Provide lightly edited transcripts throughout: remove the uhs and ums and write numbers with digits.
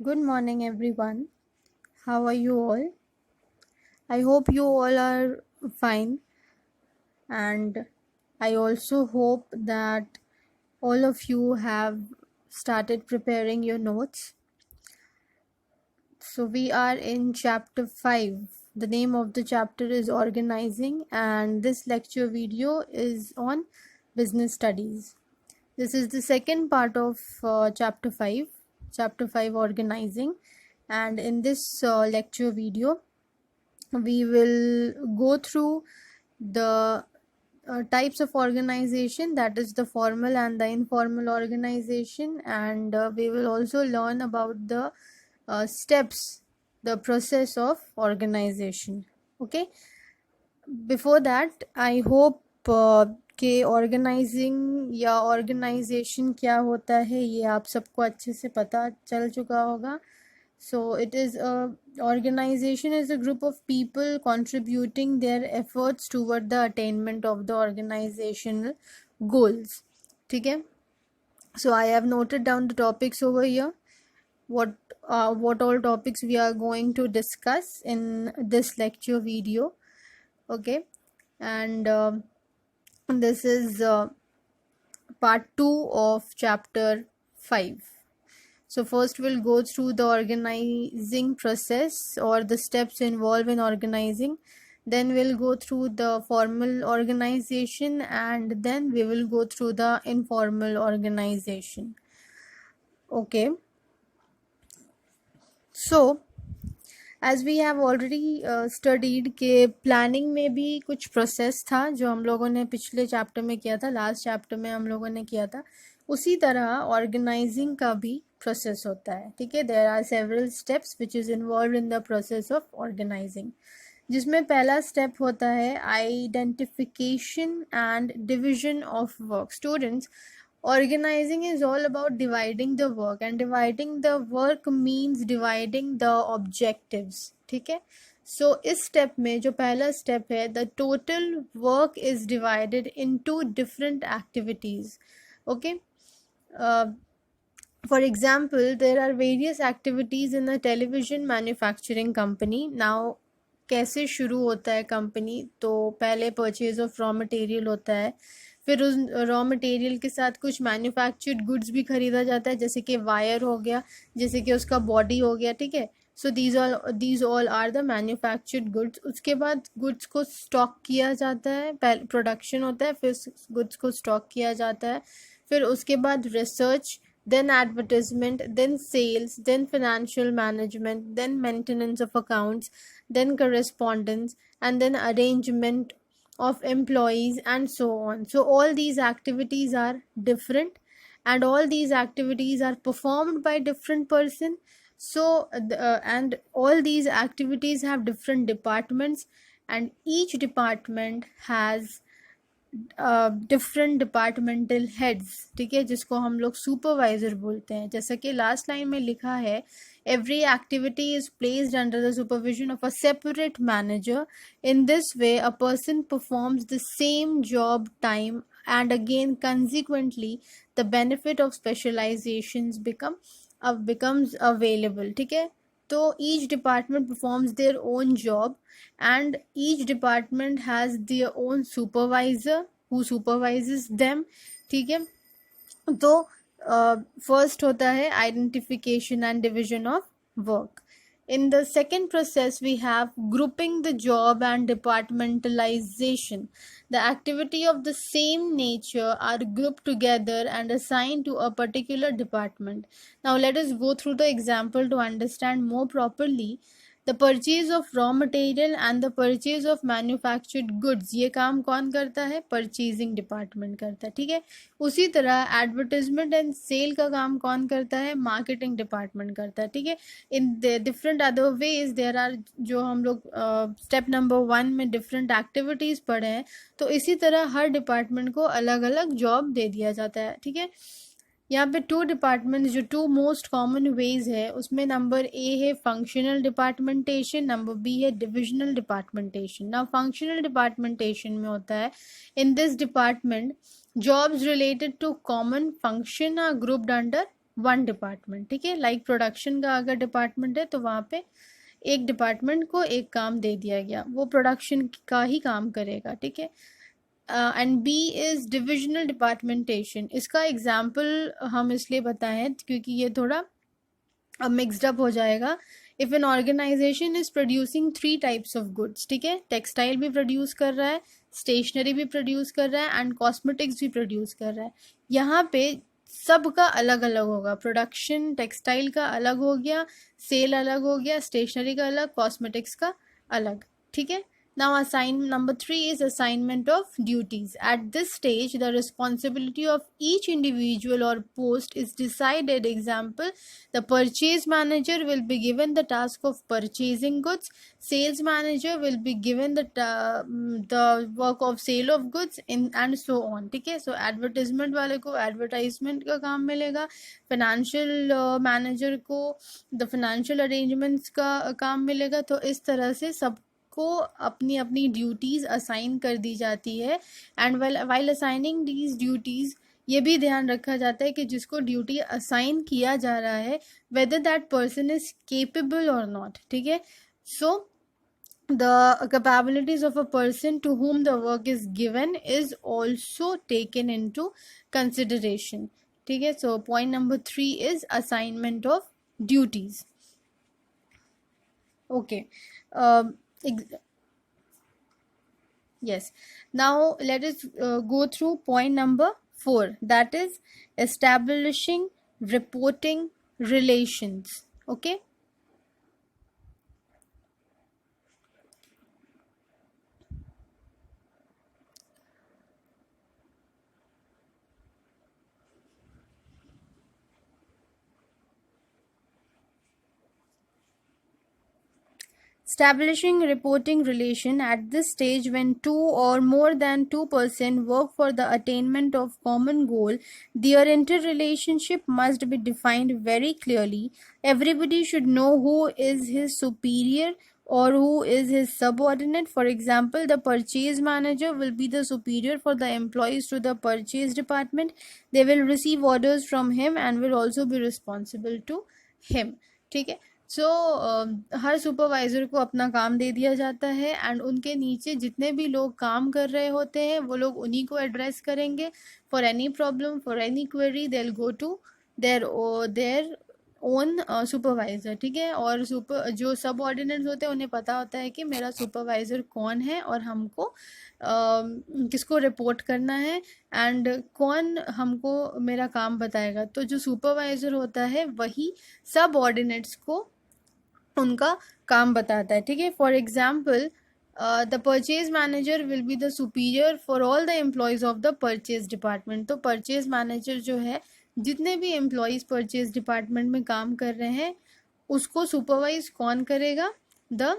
Good morning, everyone. How are you all? I hope you all are fine, and I also hope that all of you have started preparing your notes. So, we are in chapter 5. The name of the chapter is Organizing, and this lecture video is on business studies. This is the second part of chapter 5 Organizing, and in this lecture video, we will go through the types of organization, that is the formal and the informal organization, and we will also learn about the steps, the process of organization. Okay, before that I hope कि organising या organisation क्या होता है ये आप सबको अच्छे से पता चल चुका होगा. So it is a organization is a group of people contributing their efforts toward the attainment of the organizational goals. ठीक है. So I have noted down the topics over here. What all topics we are going to discuss in this lecture video. Okay, and this is part 2 of chapter 5. So first we'll go through the organizing process or the steps involved in organizing. Then we'll go through the formal organization, and then we will go through the informal organization. Okay. So as we have already studied के planning में भी कुछ process था जो हम लोगों ने पिछले चैप्टर में किया था, लास्ट चैप्टर में हम लोगों ने किया था. उसी तरह ऑर्गेनाइजिंग का भी प्रोसेस होता है. ठीक है, there are several steps which is involve in the process of organising, जिसमें पहला स्टेप होता है identification and division of work. Students, organizing is all about dividing the work, and dividing the work means dividing the objectives. ठीक है, so इस step में जो पहला step है, the total work is divided into different activities. Okay, for example, there are various activities in a television manufacturing company. Now कैसे शुरू होता है कंपनी, तो पहले परचेज ऑफ रॉ मटेरियल होता है, फिर उस रॉ मटेरियल के साथ कुछ मैन्युफैक्चर्ड गुड्स भी खरीदा जाता है, जैसे कि वायर हो गया, जैसे कि उसका बॉडी हो गया. ठीक है, so these all are the manufactured goods. उसके बाद गुड्स को स्टॉक किया जाता है, प्रोडक्शन होता है, फिर गुड्स को स्टॉक किया जाता है, फिर उसके बाद research, then advertisement, then sales, then financial management, then maintenance of accounts, then correspondence, and then arrangement of employees, and so on. So all these activities are different, and all these activities are performed by different person. So and all these activities have different departments, and each department has different departmental heads. ठीक है, जिसको हम लोग supervisor बोलते हैं. जैसा कि last line में लिखा है, every activity is placed under the supervision of a separate manager. In this way, a person performs the same job time, and again consequently the benefit of specializations becomes available. ठीक है, तो each department performs their own job, and each department has their own supervisor who supervises them. ठीक है, तो first होता है identification and division of work. In the second process, we have grouping the job and departmentalization. The activity of the same nature are grouped together and assigned to a particular department. Now let us go through the example to understand more properly. The purchase of raw material and the purchase of manufactured goods, ये काम कौन करता है? Purchasing department करता है. ठीक है, उसी तरह एडवर्टाइजमेंट एंड सेल का काम कौन करता है? मार्केटिंग डिपार्टमेंट करता है. ठीक है, in different other ways there are, जो हम लोग स्टेप नंबर 1 में डिफरेंट एक्टिविटीज़ पढ़े हैं, तो इसी तरह हर डिपार्टमेंट को अलग अलग जॉब दे दिया जाता है. ठीक है, यहाँ पे 2 डिपार्टमेंट, जो 2 मोस्ट कॉमन वेज है, उसमें नंबर ए है फंक्शनल डिपार्टमेंटेशन, नंबर बी है डिविजनल डिपार्टमेंटेशन. ना फंक्शनल डिपार्टमेंटेशन में होता है, in this department jobs related to common function are grouped under one department, ठीक है। लाइक प्रोडक्शन का अगर डिपार्टमेंट है तो वहाँ पे एक डिपार्टमेंट को एक काम दे दिया गया, वो प्रोडक्शन का ही काम करेगा, ठीक है। And B is divisional departmentation. इसका एग्जाम्पल हम इसलिए बताएं हैं क्योंकि ये थोड़ा अब मिक्सड अप हो जाएगा। If an organisation is producing 3 types of goods, ठीक है, टेक्सटाइल भी प्रोड्यूस कर रहा है, स्टेशनरी भी प्रोड्यूस कर रहा है एंड कॉस्मेटिक्स भी प्रोड्यूस कर रहा है। यहाँ पे सबका अलग अलग होगा, प्रोडक्शन टेक्सटाइल का अलग हो गया, सेल अलग हो गया, स्टेशनरी का अलग, कॉस्मेटिक्स का अलग, ठीक है। Now, number 3 is assignment of duties. At this stage, the responsibility of each individual or post is decided. Example, the purchase manager will be given the task of purchasing goods. Sales manager will be given the work of sale of goods and so on. ठीक है, so advertisement वाले को advertisement का काम मिलेगा, financial manager को the financial arrangements का काम मिलेगा। तो इस तरह से सब को अपनी अपनी ड्यूटीज़ असाइन कर दी जाती है। And while assigning these duties ये भी ध्यान रखा जाता है कि जिसको ड्यूटी असाइन किया जा रहा है whether that person is capable और नॉट, ठीक है। सो the capabilities of a person to whom the work is given is also taken into consideration, ठीक है। So point number 3 is assignment of duties. Okay. Yes. Now let us go through point number 4, that is establishing reporting relations. Okay. Establishing reporting relation at this stage, when two or more than 2% work for the attainment of common goal, their interrelationship must be defined very clearly. Everybody should know who is his superior or who is his subordinate. For example, the purchase manager will be the superior for the employees to the purchase department. They will receive orders from him and will also be responsible to him, ठीक है। सो हर supervisor को अपना काम दे दिया जाता है and उनके नीचे जितने भी लोग काम कर रहे होते हैं वो लोग उन्हीं को एड्रेस करेंगे। For any problem, for any query, they will go to their own supervisor, ठीक है। और जो सब ऑर्डिनेट्स होते हैं उन्हें पता होता है कि मेरा सुपरवाइज़र कौन है और हमको किसको रिपोर्ट करना है एंड कौन हमको मेरा काम बताएगा। तो जो सुपरवाइज़र होता है वही सब ऑर्डिनेट्स को उनका काम बताता है, ठीक है। For example, the purchase manager will be the superior for all the employees of the purchase department. तो परचेज मैनेजर जो है जितने भी एम्प्लॉयज़ परचेज डिपार्टमेंट में काम कर रहे हैं उसको सुपरवाइज कौन करेगा? द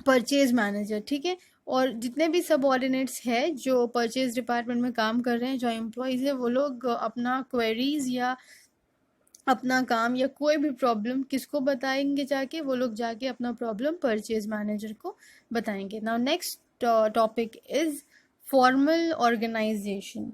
परचेज मैनेजर, ठीक है। और जितने भी सब ऑर्डिनेट्स है जो परचेज डिपार्टमेंट में काम कर रहे हैं, जो एम्प्लॉयज़ है, वो लोग अपना क्वेरीज या अपना काम या कोई भी प्रॉब्लम किसको बताएंगे? जाके वो लोग जाके अपना प्रॉब्लम परचेज मैनेजर को बताएंगे। Now next topic is formal organisation.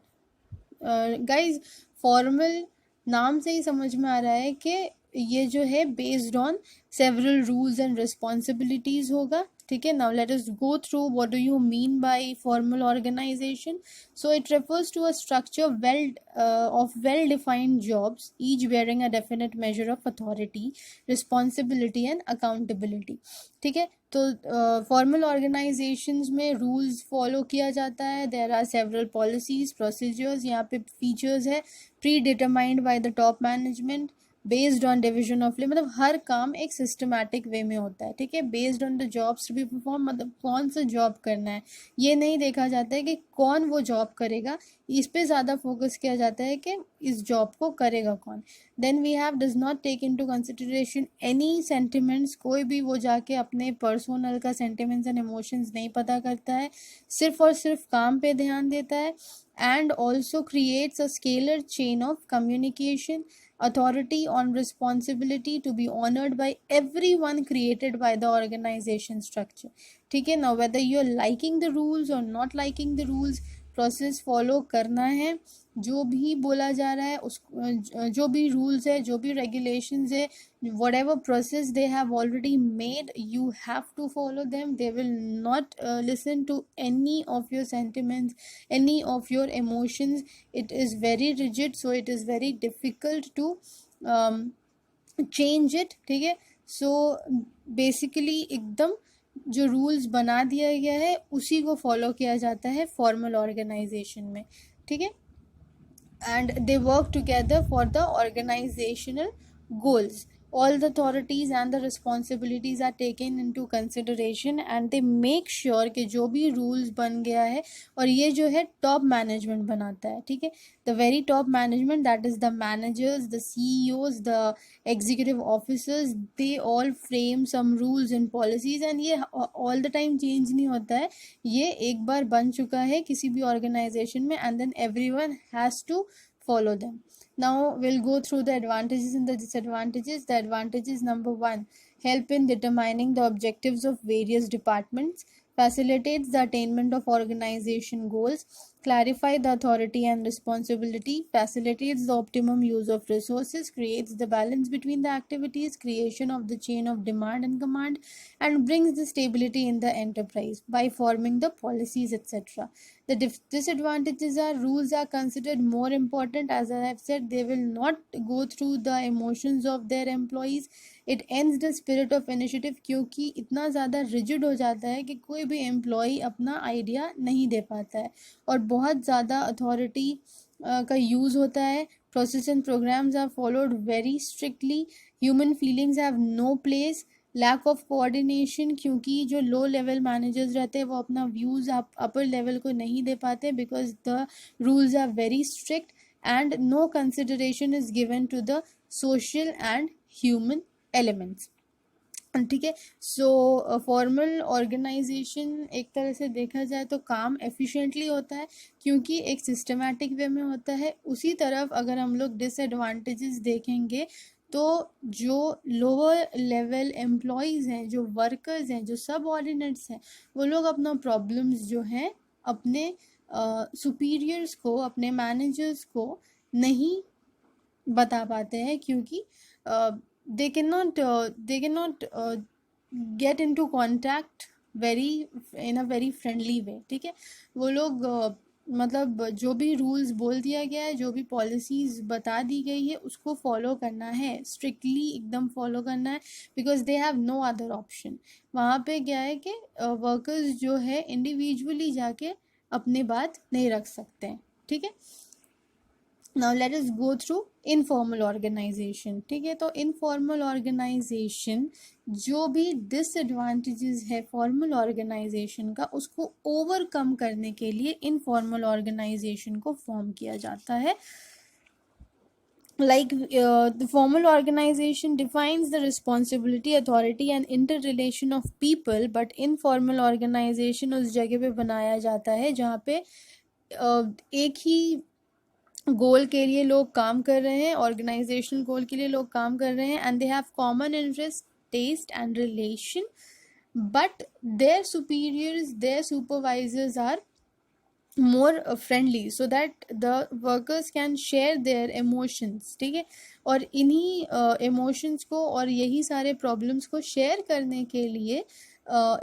Guys, formal नाम से ही समझ में आ रहा है कि ये जो है based on several rules and responsibilities होगा, ठीक है। Now let us go through what do you mean by formal organisation. So it refers to a structure of well-defined jobs, each bearing a definite measure of authority, responsibility and accountability, ठीक है। तो formal organisations में rules follow किया जाता है। There are several policies, procedures, यहाँ पे features है predetermined by the top management based on division of labour. मतलब हर काम एक सिस्टमैटिक वे में होता है, ठीक है। Based on the jobs to be perform, मतलब कौन सा जॉब करना है ये नहीं देखा जाता है कि कौन वो जॉब करेगा, इस पे ज़्यादा फोकस किया जाता है कि इस जॉब को करेगा कौन। Then we have does not take into consideration any sentiments. कोई भी वो जाके अपने पर्सनल का सेंटिमेंट्स एंड इमोशंस नहीं पता करता है, सिर्फ और सिर्फ काम पे ध्यान देता है। And also creates a scalar chain of communication, authority on responsibility to be honored by everyone created by the organization structure, ठीक है। now whether you are liking the rules or not liking the rules, process follow करना है, जो भी बोला जा रहा है उस जो भी रूल्स है, जो भी रेगुलेशंस है, whatever process they have already made, you have to follow them. They will not listen to any of your sentiments, any of your emotions. It is very rigid, so it is very difficult to change it. ठीक है, so basically एकदम जो rules बना दिया गया है उसी को फॉलो किया जाता है फॉर्मल ऑर्गेनाइजेशन में. ठीक है, and they work together for the organizational goals. All the authorities and the responsibilities are taken into consideration and they make sure कि जो भी rules बन गया है, और ये जो है top management बनाता है. ठीक है, the very top management, that is the managers, the CEOs, the executive officers, they all frame some rules and policies, and ये all the time change नहीं होता है. ये एक बार बन चुका है किसी भी organization में, and then everyone has to follow them. Now we'll go through the advantages and the disadvantages. The advantages: number 1, help in determining the objectives of various departments, facilitates the attainment of organization goals, clarify the authority and responsibility, facilitates the optimum use of resources, creates the balance between the activities, creation of the chain of demand and command, and brings the stability in the enterprise by forming the policies, etc. The disadvantages are: rules are considered more important. As I have said, they will not go through the emotions of their employees. It ends the spirit of initiative, क्योंकि इतना ज़्यादा rigid हो जाता है कि कोई भी employee अपना idea नहीं दे पाता है, और बहुत ज़्यादा authority का यूज़ होता है. Process and programs are followed very strictly. Human feelings have no place. Lack of coordination, क्योंकि जो लो लेवल मैनेजर्स रहते हैं वो अपना व्यूज़ अपर लेवल को नहीं दे पाते, because the rules are very strict and no consideration is given to the social and human elements. ठीक है, सो फॉर्मल ऑर्गेनाइजेशन एक तरह से देखा जाए तो काम एफिशिएंटली होता है, क्योंकि एक सिस्टमैटिक वे में होता है. उसी तरफ अगर हम लोग डिसएडवांटेजेस देखेंगे तो जो लोअर लेवल एम्प्लॉयज़ हैं, जो वर्कर्स हैं, जो सब ऑर्डिनेट्स हैं, वो लोग अपना प्रॉब्लम्स जो हैं अपने सुपीरियर्स को, अपने मैनेजर्स को नहीं बता पाते हैं, क्योंकि they cannot get into contact in a very friendly way. ठीक है, वो लोग मतलब जो भी रूल्स बोल दिया गया है, जो भी पॉलिसीज़ बता दी गई है, उसको फॉलो करना है, स्ट्रिक्टली एकदम फॉलो करना है, because they have no other option. वहाँ पे क्या है कि वर्कर्स जो है इंडिविजुअली जाके अपनी बात नहीं रख सकते हैं. ठीक है, now let us go through informal organisation. ठीक है, तो इनफॉर्मल ऑर्गेनाइजेशन जो भी डिसएडवांटेजेस है फॉर्मल ऑर्गेनाइजेशन का, उसको ओवरकम करने के लिए इनफॉर्मल ऑर्गेनाइजेशन को फॉर्म किया जाता है. Like the formal organization defines the responsibility, authority and interrelation of people, but informal organization उस जगह पे बनाया जाता है जहाँ पे एक ही गोल के लिए लोग काम कर रहे हैं, ऑर्गेनाइजेशनल गोल के लिए लोग काम कर रहे हैं, and they have common interest, taste and relation, but their superiors, their supervisors are more friendly, so that the workers can share their emotions. ठीक है, और इन्हीं emotions को और यही सारे problems को share करने के लिए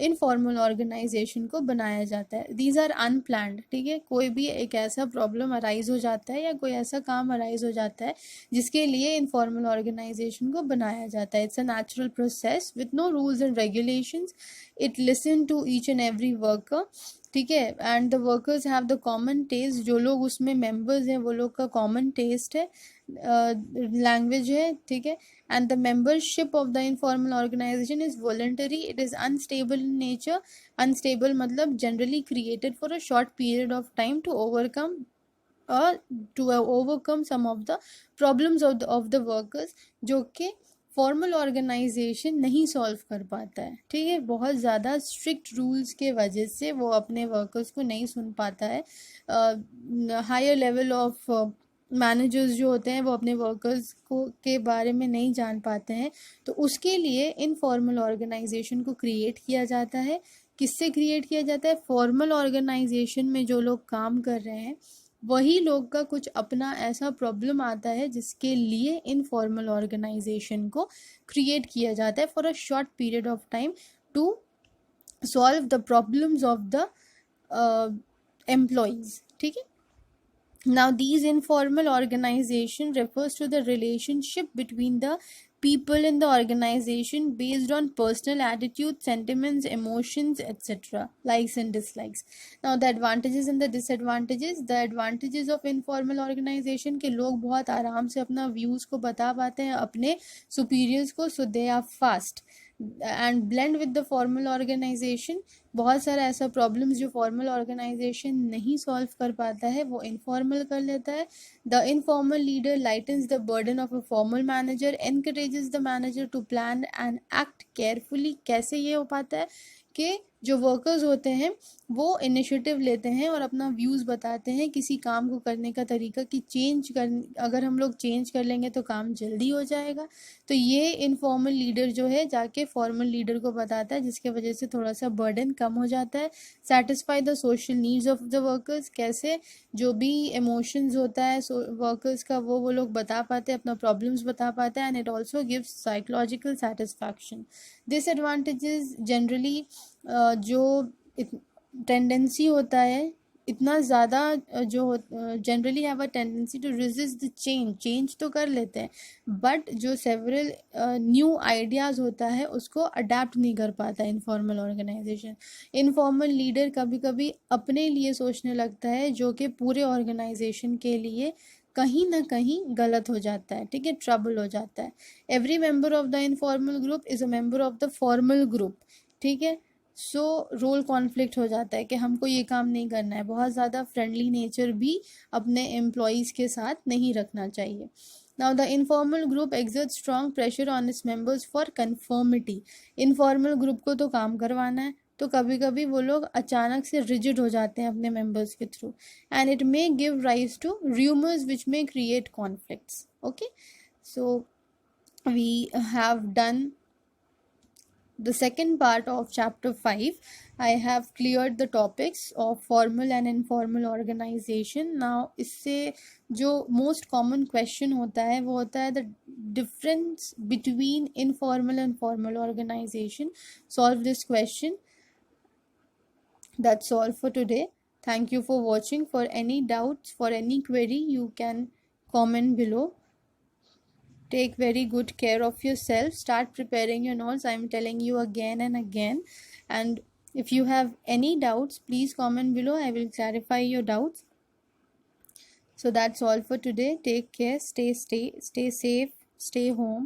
इनफॉर्मल ऑर्गेनाइजेशन को बनाया जाता है. These are unplanned. ठीक है, कोई भी एक ऐसा प्रॉब्लम अराइज हो जाता है या कोई ऐसा काम अराइज हो जाता है जिसके लिए इनफॉर्मल ऑर्गेनाइजेशन को बनाया जाता है. It's a natural process with no rules and regulations. It listen to each and every worker. ठीक है, and the workers have the common taste. जो लोग उसमें मेंबर्स हैं वो लोग का कॉमन टेस्ट है, लैंग्वेज है. ठीक है, and the membership of the informal organization is voluntary. It is unstable in nature. Unstable मतलब generally created for a short period of time to overcome some of the problems of the workers, जो कि formal organisation नहीं solve कर पाता है. ठीक है, बहुत ज़्यादा स्ट्रिक्ट रूल्स के वजह से वो अपने वर्कर्स को नहीं सुन पाता है. हायर लेवल ऑफ मैनेजर्स जो होते हैं वो अपने वर्कर्स को के बारे में नहीं जान पाते हैं. तो उसके लिए इनफॉर्मल ऑर्गेनाइजेशन को क्रिएट किया जाता है किससे क्रिएट किया जाता है? फॉर्मल ऑर्गेनाइजेशन में जो लोग काम कर रहे हैं वही लोग का कुछ अपना ऐसा प्रॉब्लम आता है जिसके लिए इनफॉर्मल ऑर्गेनाइजेशन को क्रिएट किया जाता है for a short period of time to solve the problems of the employees. ठीक है. Now, these informal organization refers to the relationship between the people in the organization based on personal attitudes, sentiments, emotions, etc., likes and dislikes. Now, the advantages and the disadvantages. The advantages of informal organization के लोग बहुत आराम से अपना views को बता पाते हैं अपने superiors को, so they are fast and blend with the formal organization. बहुत सारा ऐसा प्रॉब्लम्स जो फॉर्मल ऑर्गेनाइजेशन नहीं सॉल्व कर पाता है वो इनफॉर्मल कर लेता है. The informal leader lightens the burden of a formal manager, encourages the manager to plan and act carefully. कैसे ये हो पाता है कि जो वर्कर्स होते हैं वो इनिशिएटिव लेते हैं और अपना व्यूज़ बताते हैं किसी काम को करने का तरीका कि अगर हम लोग चेंज कर लेंगे तो काम जल्दी हो जाएगा. तो ये इनफॉर्मल लीडर जो है जाके फॉर्मल लीडर को बताता है जिसके वजह से थोड़ा सा बर्डन कम हो जाता है. Satisfy the social needs of the workers. कैसे जो भी इमोशंस होता है वर्कर्स का वो लोग बता पाते हैं, अपना प्रॉब्लम्स बता पाते हैं. And it also gives psychological satisfaction. Disadvantages generally जो टेंडेंसी होता है इतना ज़्यादा जो generally have a tendency to resist the change तो कर लेते हैं बट जो सेवरल न्यू आइडियाज़ होता है उसको अडेप्ट नहीं कर पाता इनफॉर्मल ऑर्गेनाइजेशन. इनफॉर्मल लीडर कभी कभी अपने लिए सोचने लगता है जो कि पूरे ऑर्गेनाइजेशन के लिए कहीं ना कहीं गलत हो जाता है. ठीक है. ट्रबल हो जाता है. Every member of the informal group is a member of the formal group. ठीक है. सो रोल कॉन्फ्लिक्ट हो जाता है कि हमको ये काम नहीं करना है. बहुत ज़्यादा फ्रेंडली नेचर भी अपने एम्प्लॉयज़ के साथ नहीं रखना चाहिए. Now the informal group exert strong pressure on its members for conformity. Informal group को तो काम करवाना है तो कभी कभी वो लोग अचानक से रिजिड हो जाते हैं अपने मेंबर्स के through and it may give rise to rumours which may create conflicts. Okay. So we have done the second part of chapter 5. I have cleared the topics of formal and informal organization. Now इससे जो most common question होता है वो होता है the difference between informal and formal organization. Solve this question. That's all for today. Thank you for watching. For any doubts, for any query, you can comment below. Take very good care of yourself. Start preparing your notes. I'm telling you again and again. And if you have any doubts, please comment below. I will clarify your doubts. So that's all for today. Take care. Stay safe. Stay home.